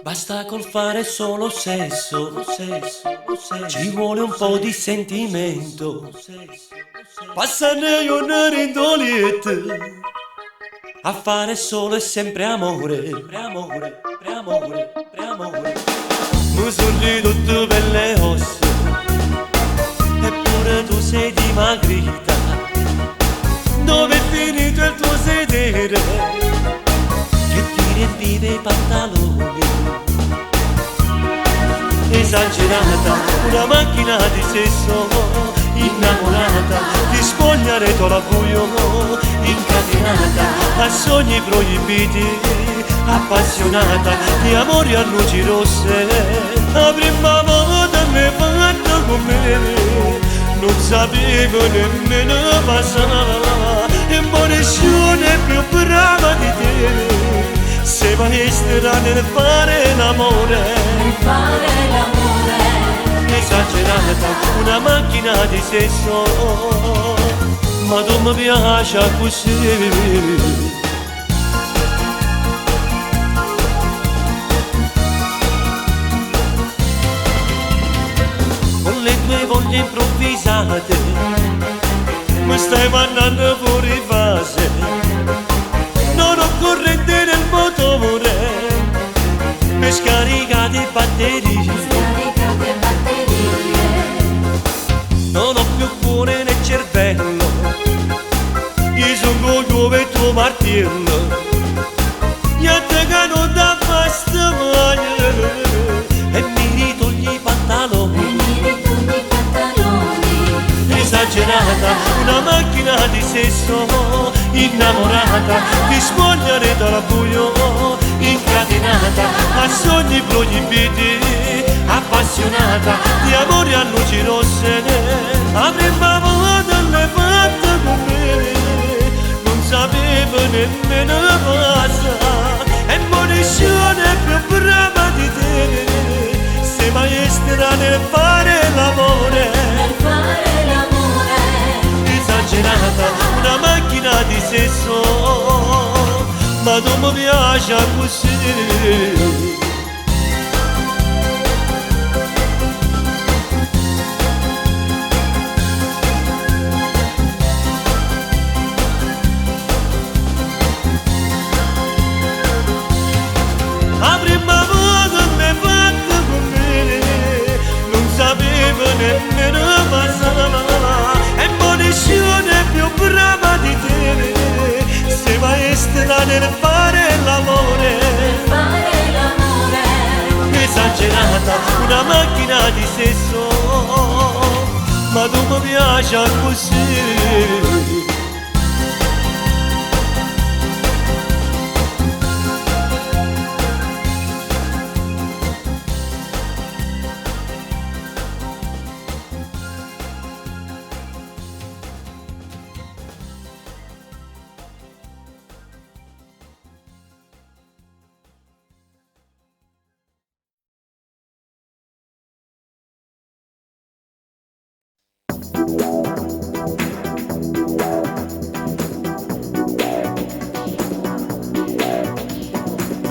Basta col fare solo sesso, ci vuole un po' di sentimento. Passane giornate in doliette a fare solo e sempre amore. Mi sono ridotto per le ossa, eppure tu sei dimagrita. Dove è finito il tuo sedere che ti riempiva i pantaloni? Esagerata, una macchina di sesso, innamorata, di spogliare la buio, incatenata, a sogni proibiti, appassionata, di amori a luci rosse. La prima volta mi hai fatto con me, non sapevo nemmeno passare, e nessuno è più brava di te. Sei maestra nel fare l'amore, esagerata, una macchina di sesso, ma tu mi piaci così. Con le tue voglie improvvisate mi stai mandando fuori fase, non ho corrente nel motore e scaricate batterie, non ho più cuore né cervello, io sono come il tuo martello, niente che non dà fastidio e mi ritogli i pantaloni. Esagerata, una macchina di sesso, innamorata, di spogliare dal buio, incatenata, a sogni proibiti, appassionata, di amori a luci rosse. Avremmo volta le fatte con me, non sapevo nemmeno cosa, e nessuno è più brava di te. Sei maestra nel fare l'amore, esagerata, una macchina di sesso, ma tu mi piaci così. La prima volta mi hai fatto con me, non sapevo nemmeno passare, e nessuno è più brava di te. Sei maestra nel fare l'amore, esagerata, una macchina di sesso, ma tu mi piaci così.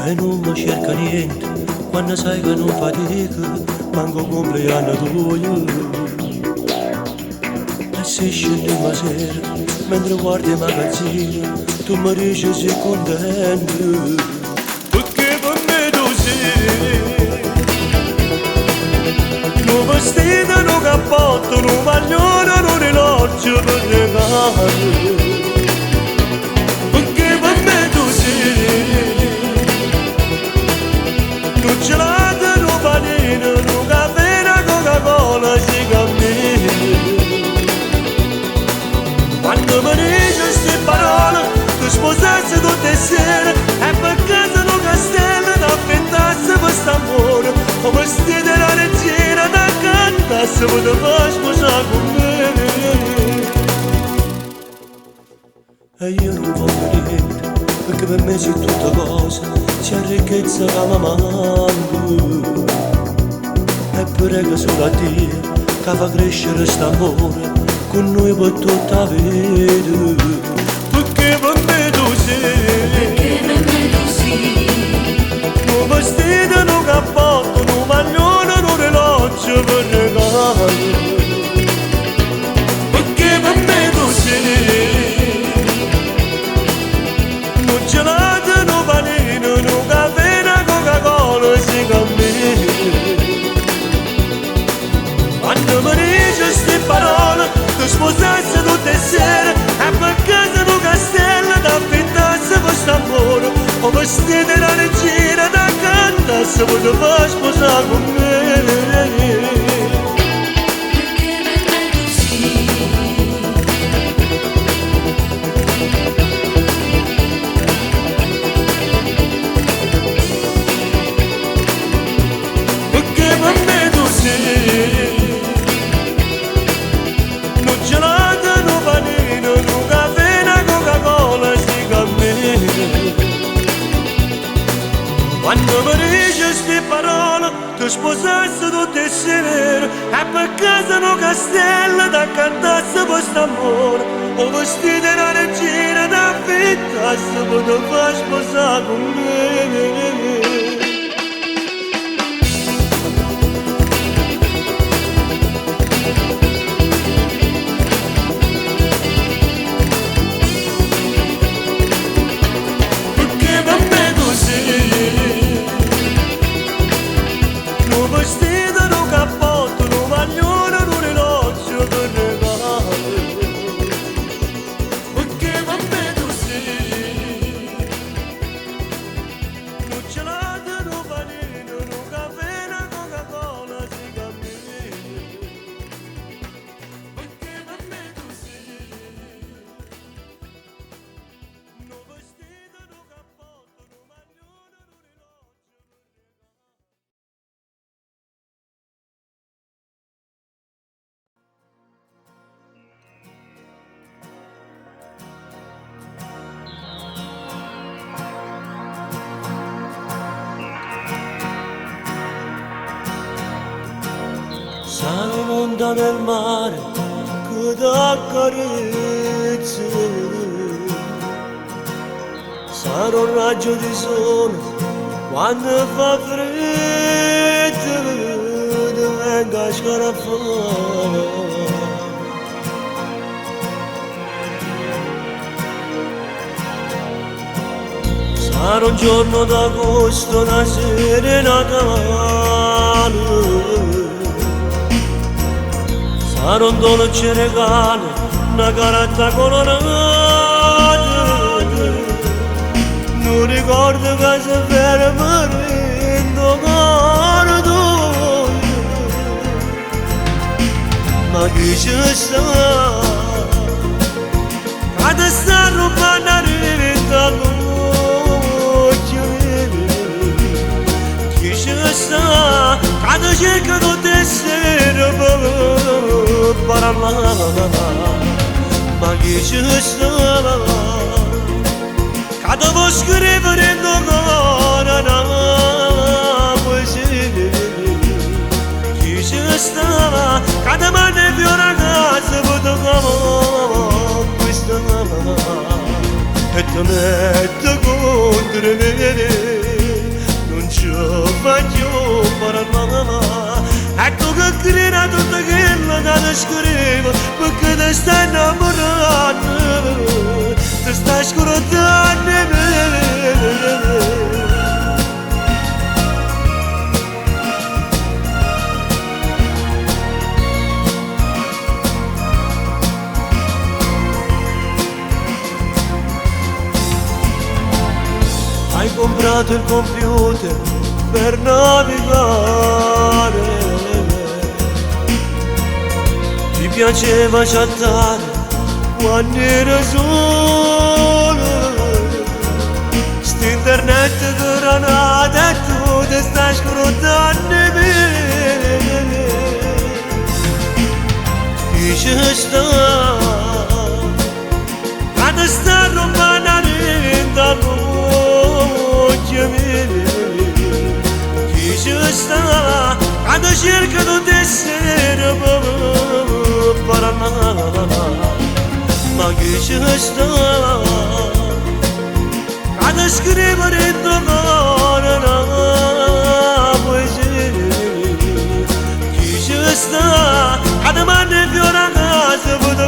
E non mi cerca niente quando sai che non fatica, manco compleanno tuo. E se scendiamo sera mentre guardi il magazzino, tu mi dici sei contento, perché per me tu sei un vestito, un cappotto, un maglione, un orologio per regalare. Perché per me tu sei un gelato, un panino, un caffè, una Coca-Cola, si cammina. Quando mi dici queste parole, tu sposassi tutte le sere, e per casa un castello da affettarsi per st'amore, come stile la regina da cantarsi, per te far sposare con me. E io non voglio niente, perché per me c'è tutta cosa, c'è ricchezza che mi mando, eppure che solo a Dio che fa crescere st'amore con noi per tutta la vita. Perché per me tu sei tu sposasse tutte sere e per casa un castello da affittasse questo amore o vestite da regina da cantasse poteva sposare con me. Quando mi dici queste parole, tu sposassi tutte sere e per casa un castello da cantasse questo amore o vestite da regina da affittasse poteva sposare con me. Sarò un'onda nel mare che ti accarezza, sarò un raggio di sole quando fa freddo, ti venga a scarafare. Sarò un giorno d'agosto, una sera natale, sarò un dolce regalo, una carezza colorata, non ricordo che si ferma rendo guardo, ma chi ci sta? Che ti sta rubando la vita all'occhio, chi ci sta? Che ti cerca tutte le sere per parlare, ma chi ci sta? Che devo scrivere in cuore una poesia, chi ci sta? Che ti manda fiore a casa per questa e ti mette contro me. Non ci voglio parlare, ecco che creda tutto quello che ti scrivo, perché ti stai innamorando, ti stai scordando me. Hai comprato il computer per navigare, ti piaceva chattare quando ero solo, st'internet granata e tu ti stai scrutando me. Chi ci sta? Che ti sta rubando la vita all'occhio mio? Chi ci sta? Che ti cerca tutte le sere per parlare, ma chi ci sta? Che ti scrivere in cuore una poesia, chi ci sta? Che ti manda fiore a casa per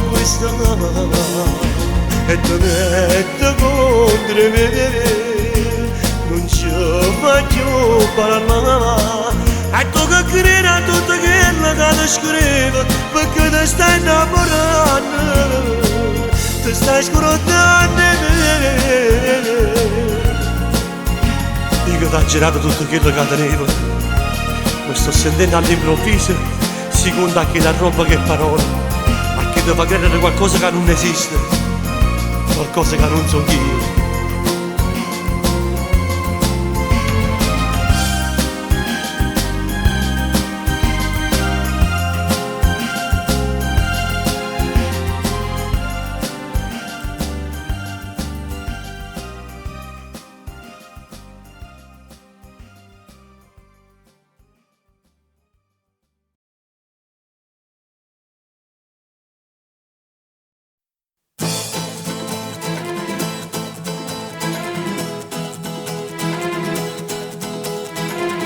questa e ti mette contro me. Non ci voglio parlare, E tu che credi a tutto quello che ti scrivo, perché ti stai innamorando, ti stai scordando me. Io che ti ho girato tutto quello che tenevo, mi sto sentendo all'improvviso, secondo a che la roba che parola, a che ti fa credere qualcosa che non esiste, qualcosa che non so io.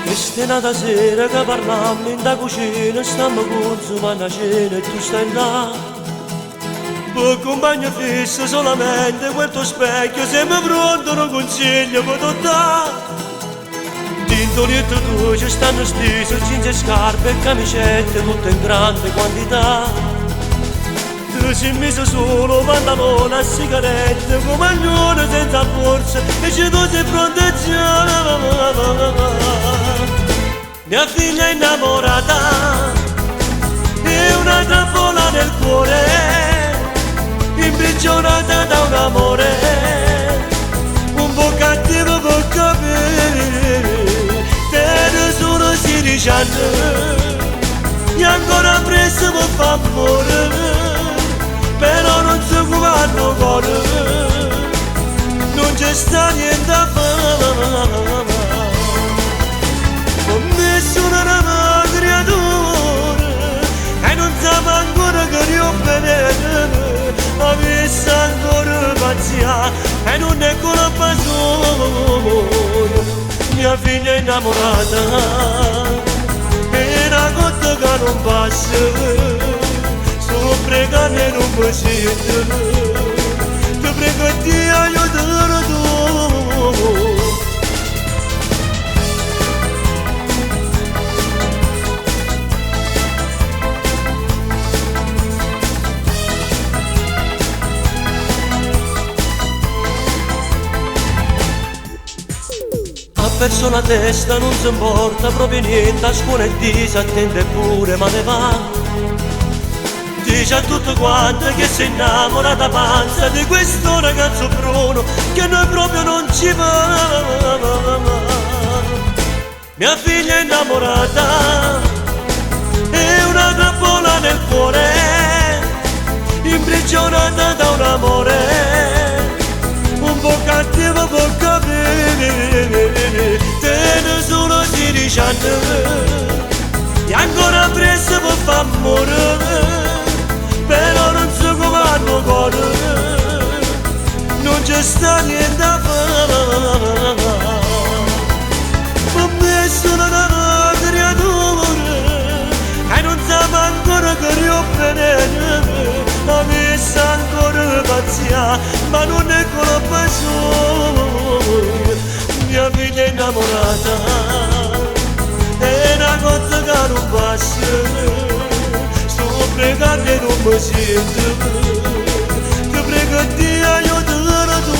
Questa è una sera che parlammo in da cucina, stiamo consumando la cena e tu stai là. Poi compagno fisso solamente quel tuo specchio, siamo pronti a un consiglio per tu dare. Tintolietto tu ci stanno stesi, jeans e scarpe e camicette, tutte in grande quantità. Tu ci hai messo solo pantalone e sigarette, come agnone senza forza, e se tu sei pronta già. Mia figlia innamorata è una trappola nel cuore, imprigionata da un amore un po' cattivo per capire. Te solo 16 anni e ancora presto per fa amore, però non so come hanno cuore, non c'è sta niente a fare. Ho messo una creatura e non sa ancora che io bene, ho messo ancora pazzia e non è colpa sua. Mia figlia è innamorata è una cosa che non passa, sto pregando e non mi sento, ti prego di aiutare tu. Ha perso la testa, non si importa proprio niente, a scuola e disattende pure, ma ne va. Dice a tutto quanto che si innamorata panza di questo ragazzo Bruno, che noi proprio non ci va. Mia figlia è innamorata è una trappola nel cuore, imprigionata da un amore un po' cattivo per capire. Te ne sono 16 anni e ancora presto per fa amore, però non so come hanno cuore, non c'è sta niente a fare. Ho messo una creatura e non sa ancora che io bene, ho messo ancora pazzia, ma non è colpa sua. Mia figlia è innamorata è una cosa che non passa, sto pregando e non mi sento, ti prego di aiutare tu.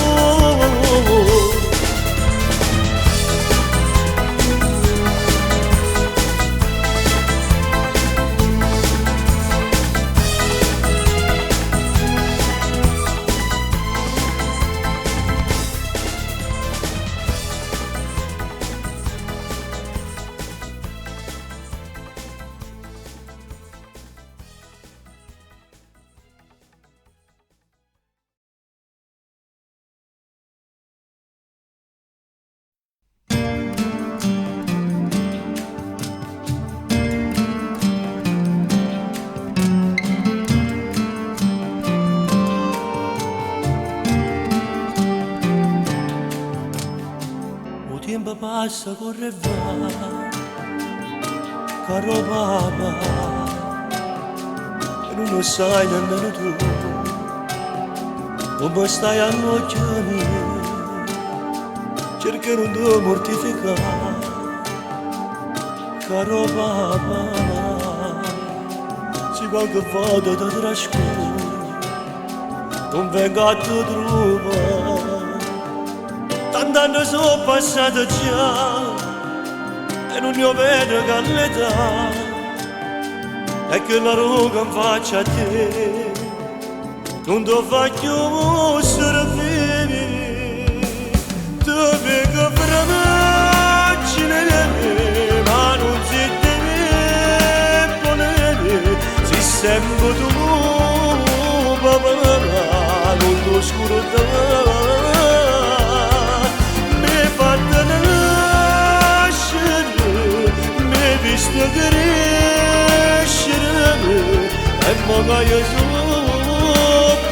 tempo passa, corre e va, caro papà, e non lo sai nemmeno tu, come stai a nocchiami, cerca non ti mortificare, caro mamma, se qualche volta ti trascuro, non vengo a te trovare. Tanti anni sono passati già e non ne vedo che l'età, e che la ruga in faccia a te non ti faccio servire. Ti vengo per me, ma non si deve ponere, si sempre tu, papà, non lo scuro da. Mi fatta nascere, mi visto crescere, e magari sono,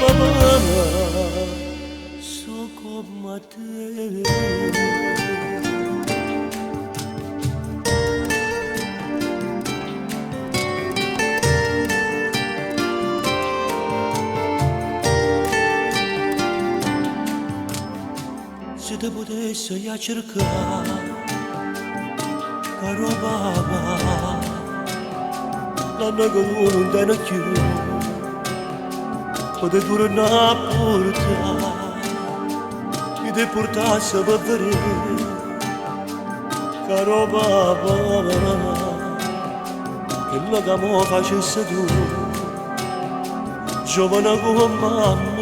papà, so come te. Se te potesse io cercare, caro papà, l'anno che tu non te ne più, potevi tornare a portare, e ti portasse per vedere, caro papà, che la che mi facesse tu, giovane come mamma.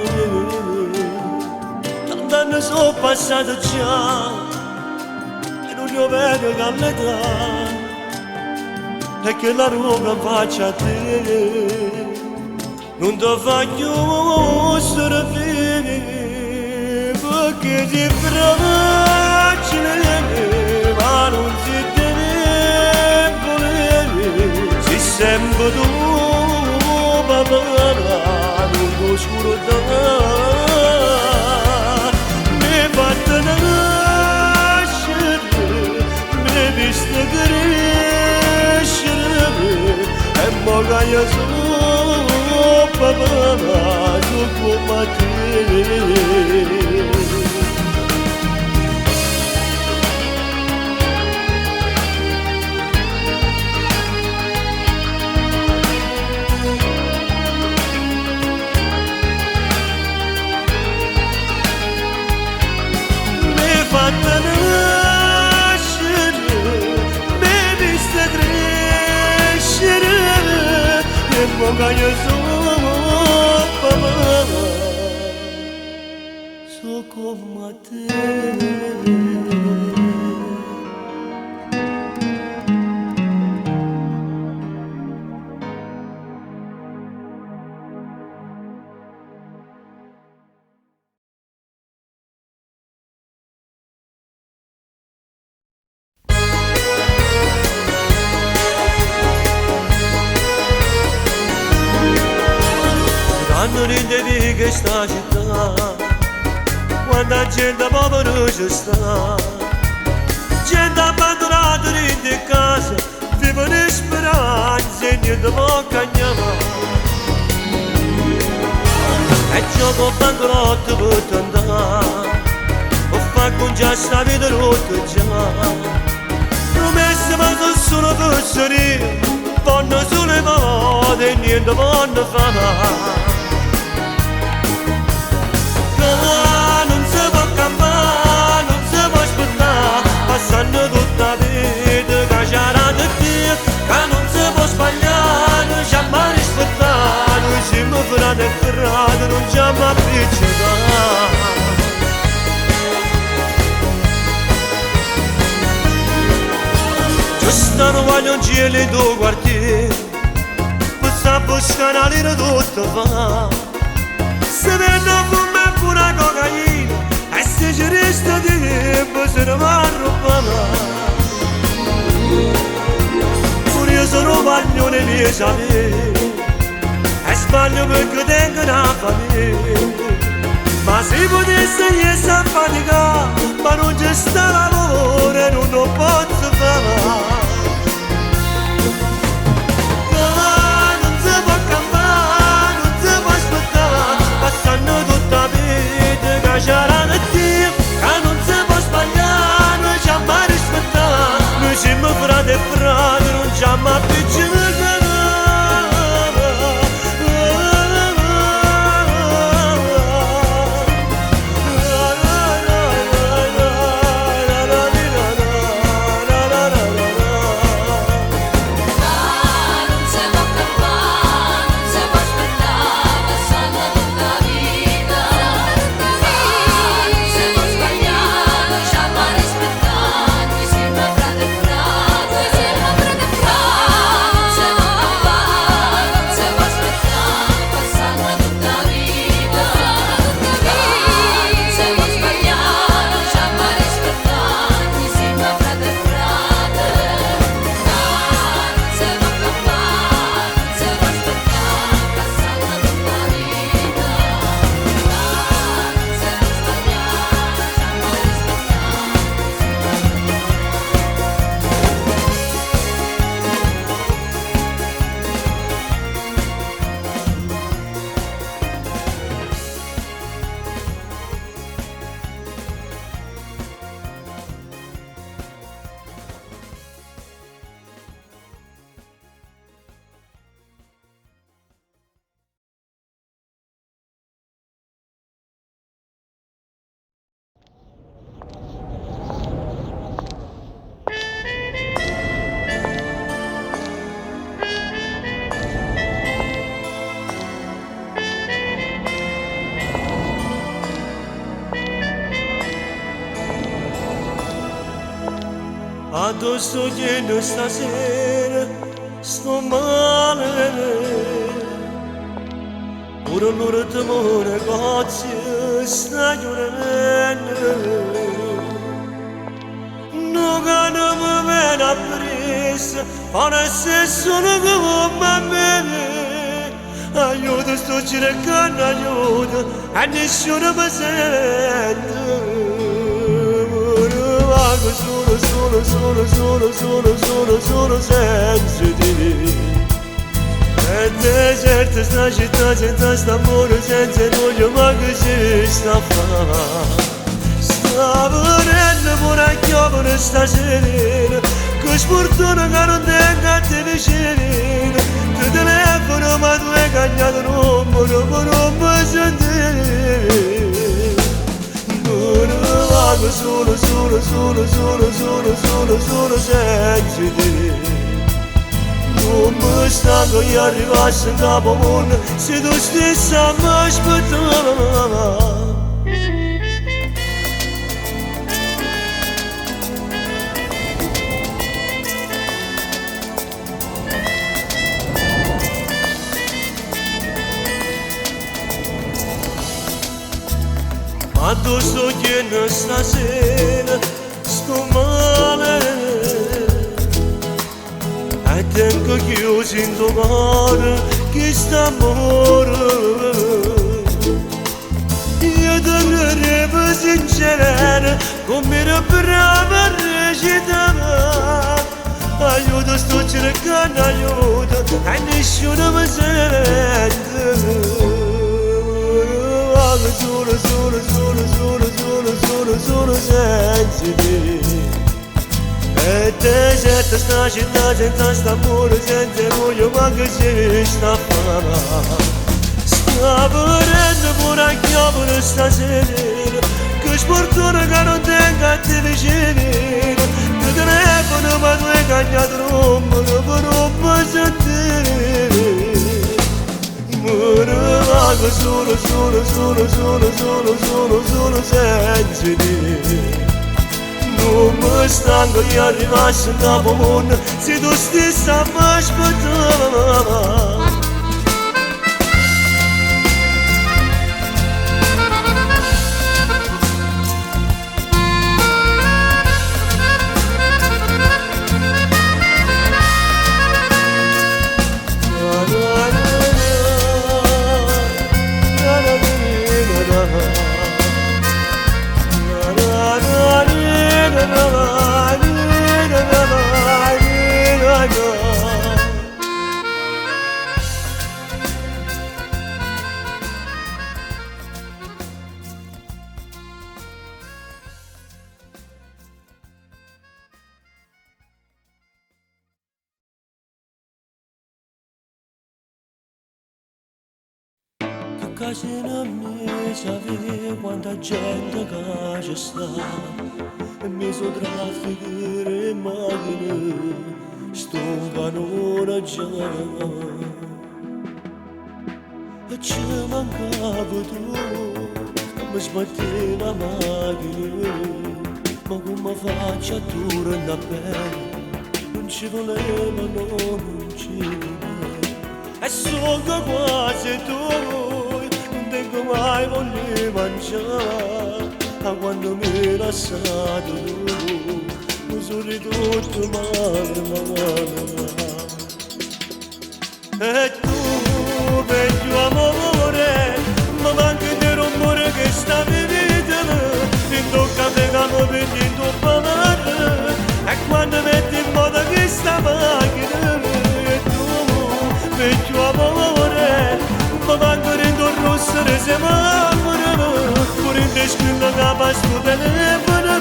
Anni sono passati già e non io vedo che l'età, e che la ruga faccia a te non ti voglio servire, perché si fragile ma non si deve volere, si sempre tu papà, non lo scuro da. Fatta nascere, mi visto crescere, e magari sono papà, so come te. Fatta nascere, mi vista crescere, e magari sono papà, so come te. Quando rindevi che sta città, quando la gente povera ci sta, gente abbandonata in casa, vivono in speranza e niente può cagnare. E gioco banconotte per andare, o fa con già sta vita rotta già, promesse ma sono persone, vanno sulle mode e niente vanno fare. Non si può campare, non si può aspettare, passando tutta la vita che c'era da te, che non si può sbagliare, non c'è mai rispettato, noi siamo frate e frate, non c'è mai appiccicato. Giusto non voglio un cielo in tuo quartiere, per sapere scanare tutto va, se vedo come una cocaina e se ci resta tempo se ne va a rubare. Pure io sono maglione miei sapere e sbaglio perché tengo una famiglia, ma se potesse io sa faticare, ma non c'è sta lavoro e non lo posso fare. Non si può campare, non si può aspettare, passando tutta la vita che c'era da te, che non si può sbagliare, noi ci abbiamo rispettato, noi siamo frate e frate. Addosso glielo stasera sto male, pure l'ora d'amore cazzo sta llorando. Non che non mi viene a presa, parece solo come me. Aiuto, sto cercando aiuto e nessuno mi sente. Solo senza di e deserta sta città senza st'amore senza voglio ma che si sta a fare sta venendo pure a chiovere sta serena che sfortuna che non tenga a te vicino ti telefono ma tu hai cagnato non mi sentire solo senza te non mi stanco io arrivassi in capo mondo se tu stessa mi aspettava addosso pieno stasera sto male e tengo chiuso in tuo cuore che sta amore io ti credevo sincera come ero brava a recitare aiuto sto cercando aiuto e nessuno mi sente solo senza te e deserta sta città senza st'amore senza voglio ma che si sta a fare sta venendo pure a chiovere stasera che sfortuna che non tenga a te vicino ti telefono ma tu hai cagnato non mi sentire solo senza te non mi stanco io arrivassi in capo mondo se tu stessa mi aspettava casina mi sapere quanta gente che ci sta e mi so trafficare in macchina sto canone già e ci mancava tu mi sbatti la macchina ma come faccio a tornare a bene non ci voleva non ci voleva e so che quasi tu tengo mai voglio mangiare a quando mi lasciato tu mi sono ridotto male e tu vecchio amore ma manca di rumore che sta vivendo in tocca te che mi vedi in tuo palare e quando metti in moda che sta macchina e tu vecchio amore ma manca di rosso di semaforo pure in te scrive che basta tu telefono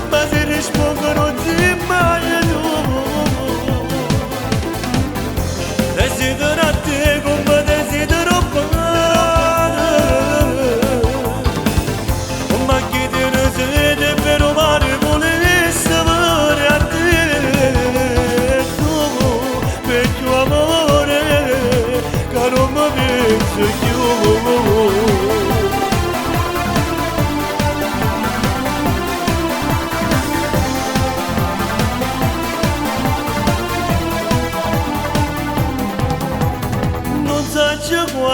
ma se rispondono ti mai desidero a te come desidero bene ma chi te ne siete per mare volesse amare a te tu vecchio amore che non mi penso più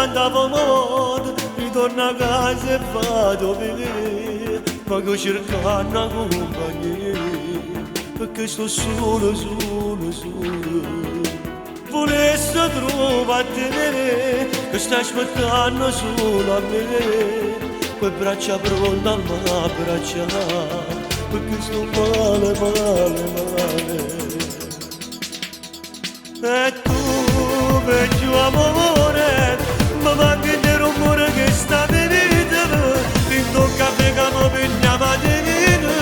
andavo modo, ritorno a casa e vado a vedere, ma che cercare una compagnia, perché sto solo, solo, solo. Volessi trovare te, che stai aspettando solo a me, quelle braccia pronte a m'abbracciare, perché sto male, male, male. E tu, vecchio amore, mi manca del rumore che sta venendo, in un caffè che mi prende la mattina,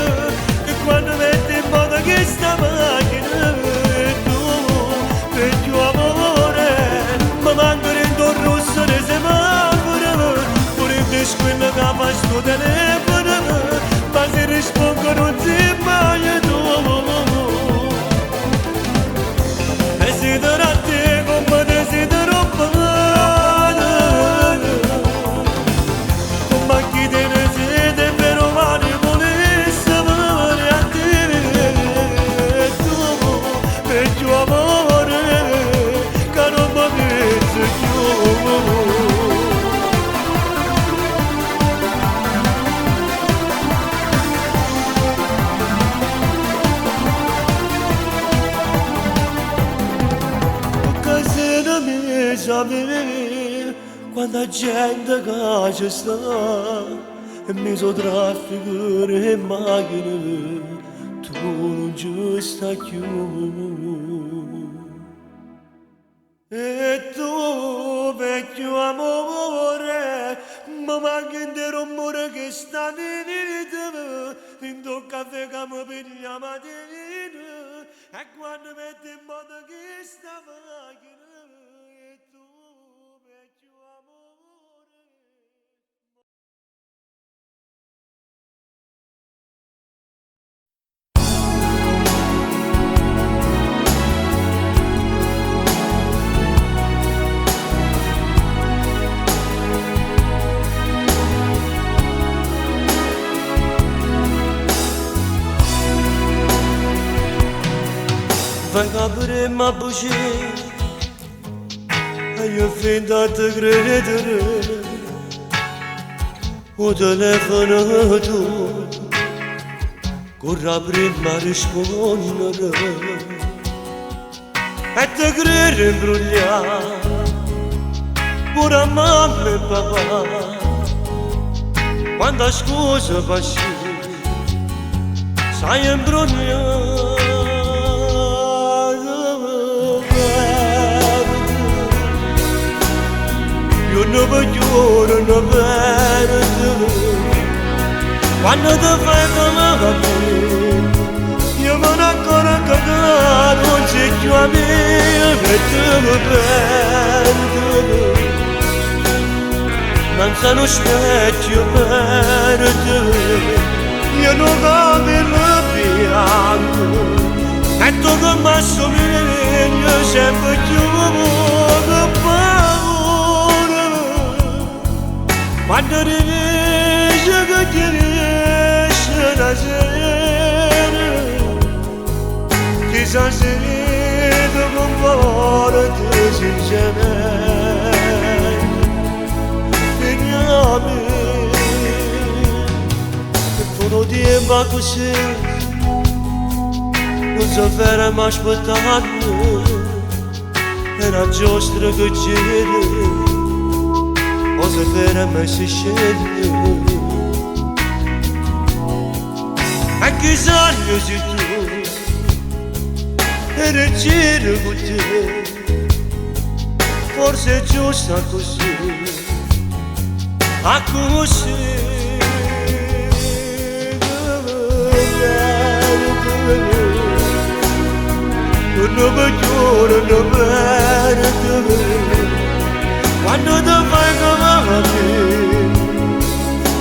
e quando metti in moto che sta macchina. E tu, vecchio amore, mi manca il rosso del semaforo, pure il squillo che fa sto telefono, ma se rispondo non si mai tu. Desidero a te come desidero bene, come chi te ne siete per umani volesse venire a te. Tu, vecchio amore, che non mi pensi più. Quando la gente che ci sta e mi so traffico in macchina, tu non ci stai più. E tu, vecchio amore, mi manca il rumore che sta venendo, in un caffè che mi piglia la mattina, e quando metti in moto che sta macchina. Venga per ma buci e io finta a te credere o telefono tu corra prima a rispondere e te credere imbrogliare pure a mamma e papà quando scusa passi sai imbrogliare. Io non voglio, non perdo, quando ti fai male, io non ancora cagato, non c'è più a me, e ti perdo, non sono specchio per te, io non cammino bianco, e tu che mi assomigli sempre più che quando riesci che ti riesci la sera, chissà se vedo con forte sinceramente, veniamo e tutto tempo così, non so fermo aspettando, era giusto che c'era. Cosa vera mai si sceglie a che sogno sei tu e reggere con te forse è giusto così a così non mi giuro non perdo quando ti fai come me,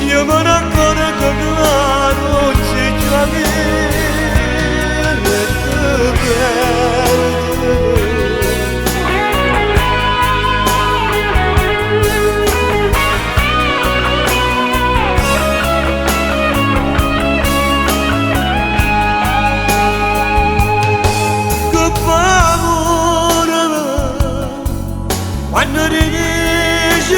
io non ancora cagato, non c'è più a me, e ti perdo. Che paura, quando riesci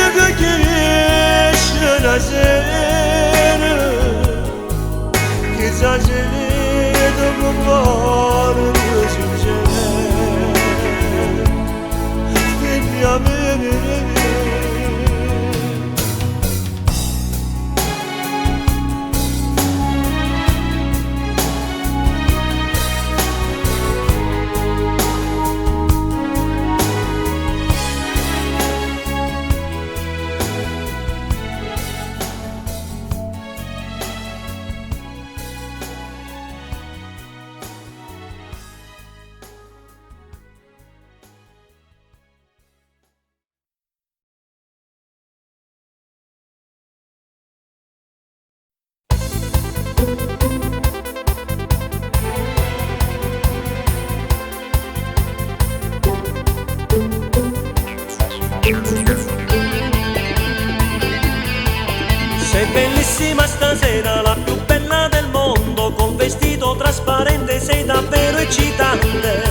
prima stasera, la più bella del mondo, col vestito trasparente sei davvero eccitante.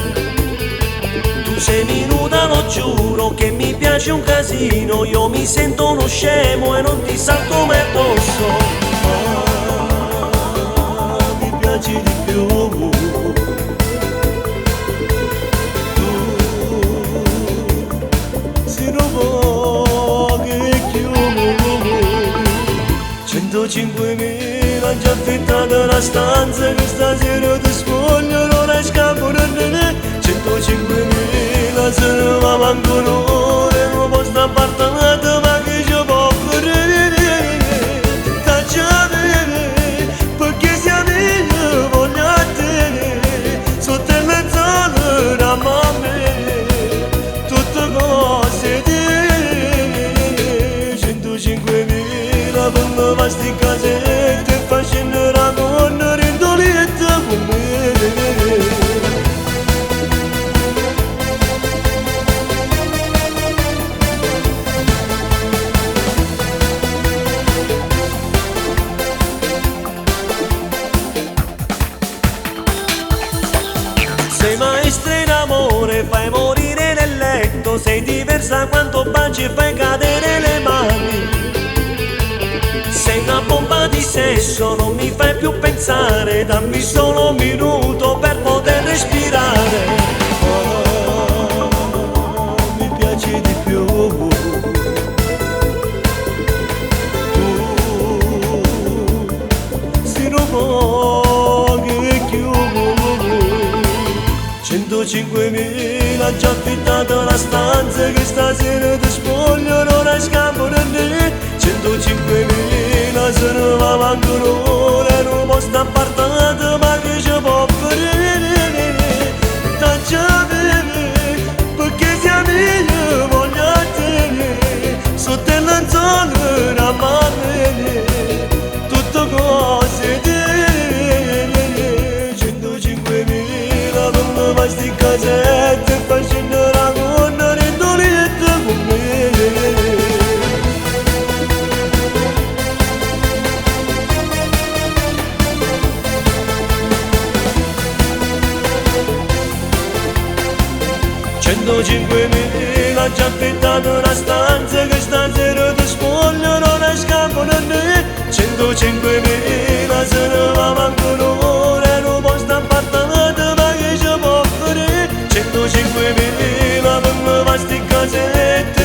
Tu sei minuta, lo giuro, che mi piace un casino, io mi sento uno scemo e non ti salto mai addosso. Mi piaci di più. Tu, si non vuoi che chiudo. 105.000 già affittata la stanza, che stasera ti spoglio, non hai scampo da te. 105.000 se ne va manco un'ora, non posso appartamento ma che ci può fare. Taccia bene, perché siamo io, voglio a te, sotto il lenzuolo da mamma, tutte cose te. 105.000 per me va sti casette, facendo la donna rindolietta con me. Sei maestra in amore, fai morire nel letto, sei diversa quanto baci e fai cadere le mani. Sei una bomba di sesso, non mi fai più pensare, dammi solo un minuto per poter respirare. Mi piaci di più. Si non vuoi che chiudo. 105.000 già affittato la stanza, che stasera ti spoglio, non hai scampo da te. 105.000 se ne va manco un'ora, non posso appartamento ma che ci può fare. Taccia bene, perché siamo io, voglio a te, sotto il lenzuolo da mamma, tutte cose te. 105.000 per me va sti casette, facendo la donna rindolietta con me. 105.000 già affittato una stanza, che stasera ti spoglio, non hai scampo da te. 105.000 se ne va manco un'ora, non posso appartamento ma che ci può fare. 105.000 per me va sti casette,